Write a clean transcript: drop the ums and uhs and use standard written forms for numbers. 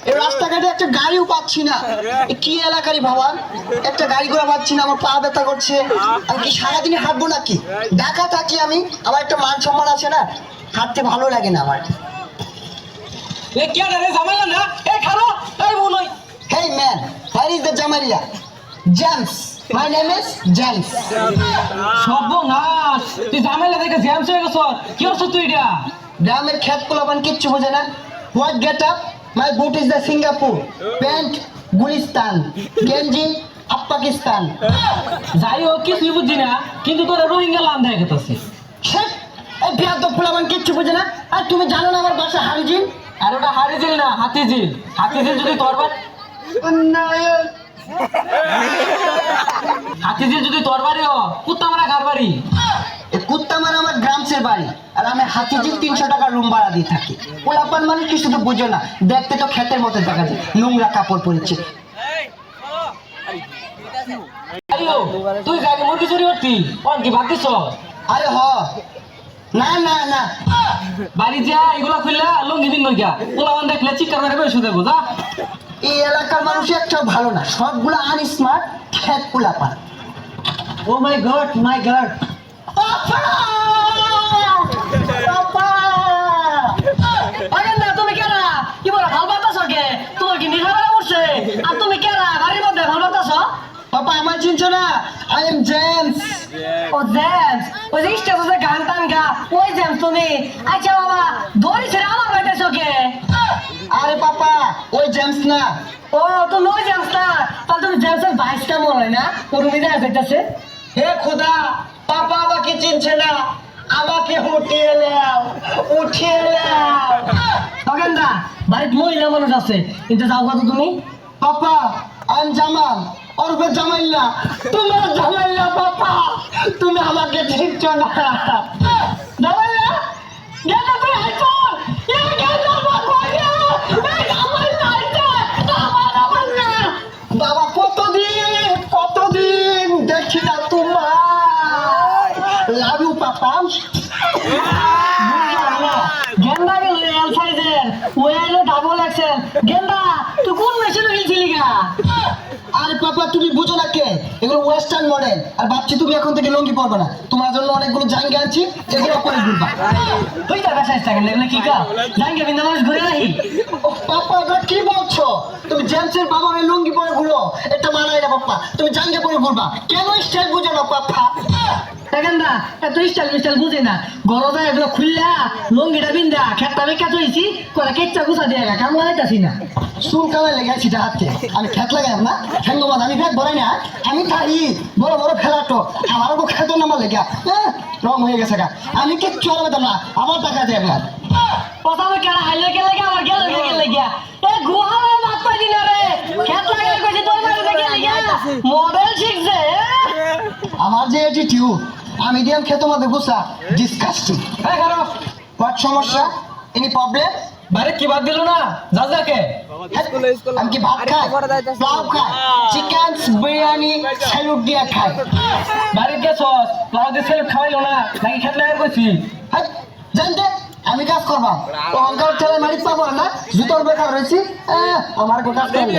এই রাস্তাঘাটে একটা গাড়িও পাচ্ছি না, কি এলাকারই বাবা, একটা গাড়ি ঘোড়া পাচ্ছি না, আমার পা ব্যথা করছে। আমি কি সারাদিনে হাঁটবো নাকি? ঢাকা থাকি আমি, আমার একটা মান সম্মান আছে না, হাঁটতে ভালো লাগে না আমার। Hey man, where is the Jamaria? James. My name is James. সর্বনাশ, তুই ঝামেলা দেখে জ্যামস হয়ে গেছ। কি করছ তুই এটা? গ্রামের ক্ষেত কোলাপান কিচ্ছু বোঝে না। What get up? My boot is the Singapore. Pant Gulistan. Genji up Pakistan. যাই হোক কিছুই বুঝছি না, কিন্তু তোরা রোহিঙ্গা লাম দেখে গেছে। Shit! এই বিয়াদ কোলাপান কিচ্ছু বোঝে না। আর তুমি জানো না আমার বাসা হারিজিন? আর ওটা হারিজিল না, হাতিঝিল। হাতিঝিল যদি তরবার হাতিঝিল যদি তরবারি হ, কুত্তা মারা কার বাড়ি? কুত্তামারা আমার গ্রামসের বাড়ি, আর আমি হাতিঝিল 300 টাকা রুম ভাড়া দিয়ে থাকি। পোলাপান মানে কিছু তো বুঝো না, দেখতে তো ক্ষেতের মতো দেখা যায়, নোংরা কাপড় পরেছে। আইও, তুই গাড়ি মুরগি চুরি করতি, কোন কি ভাবতিস? আরে হ, না না না, বাড়ি যা এগুলা খুললা লঙ্গি দিন নইকা, পোলাওয়ান দেখলে চিৎকার করে বসে দেবো যা। এই এলাকার মানুষ একটাও ভালো না, সবগুলো আনস্মার্ট ক্ষেত পোলাপান। ও মাই গড, মাই গড, তুমি কেনা কি বলে ভাল বাতাস কে? তোমার কি নিশা বেড়া উঠছে? আর তুমি কেনা গাড়ির মধ্যে ভাল বাতাস? পাপা আমার চিনছো না? I am James. ও জেমস, ওই যে স্টেশনে গান টান গা, ওই জেমস তুমি? আচ্ছা বাবা, দড়ি ছেড়ে আমার বাইতেছো কে? আরে পাপা, ওই জেমস না। ও তুমি ওই জেমস না? তাহলে তুমি জেমসের ভাইস কেমন হয় না? ওরুমি দেখা যাইতেছে। হে খোদা, পাপা আমাকে চিনছে না, আমাকে উঠিয়ে নাও, উঠিয়ে নাও। খগেনদা, বাড়িতে মহিলা মানুষ আছে, কিন্তু যাও কত তুমি? পাপা আই এম জামাল, ওরফে জামাইল্লা। তোমার জামাইল্লা পাপা, তুমি আমাকে চিনছো না। জামাইল্লা, গেলে তুই হাইছো, এ গেলে বাবা, এই জামাইল্লা আইছে, আমার জামাইল্লা। বাবা কতদিন দেখি না তোমার। Love you papa. গেন্দা গেল এল সাইজের, ওই আইলো ডাবল এক্সেল। গেন্দা তুই কোন মেশিনে গেছিলি গা? আরে পাপা তুমি বুঝো না কে, এগুলো ওয়েস্টার্ন মডেল। আর ভাবছি তুমি এখন থেকে লুঙ্গি পরবে না, তোমার জন্য অনেকগুলো জাঙ্গা আনছি, এগুলো পরে ঘুরবা। তুই টাকা সাইজ টাকা এগুলো কি কা? জাঙ্গে বিন্দা মানুষ ঘুরে নাকি? ও পাপা এটা কি বলছো? তুমি জেমসের বাবা হয়ে লুঙ্গি পরে ঘুরো, এটা মানায় না পাপা। তুমি জাঙ্গা পরে ঘুরবা, কেন স্টাইল বুঝো না পাপা? গেন্দা এত স্টাইল বুঝে না, গরদা এগুলো খুললা লঙ্গিটা বিন্দা খেটটা বেকা চইছি করে কেচ্চা গুছা দিয়ে কাম লাগাইতাছি না। চুল কামাই লেগেছি হাতকে, আমি খেত লাগাই না ঠেঙ্গমান, আমি ফেট ভরাই না, আমি থাকি বড় বড় ফেলাটো, আমারও খেত নামার লেগা রং হয়ে গেছে গা, আমি কিচ্ছু হবে না, আমার টাকা দিয়ে আপনার। প্রথমে কেনা হাইলে কে লাগে আমার গেল গিয়া এ গুহার মাত পাই দিনা রে, খেত লাগাই কইছি তোর বাড়িতে গেলে গিয়া মডেল শিখছে। আমার যে অ্যাটিটিউড, আমি দিয়াম খেত মধ্যে গুছা, ডিসকাস্টিং। হ্যাঁ খারাপ হোয়াট সমস্যা? Any problem? বাড়ি কি বাদ দিল না যাকে? আমি কি ভাত খাই, পোলাও খাই, চিকেন বিরিয়ানি স্যালুট দিয়ে খাই। বাড়ির গেছ প্লাউ দিয়ে সেলফ খাওয়াইলো না নাকি খেত লাগাই কইছি? জানতে আমি কাজ করবাম, অহংকার ঠেলে মারি পাবো না, জুতোর বেকার রয়েছি, আমার কাজ করবে।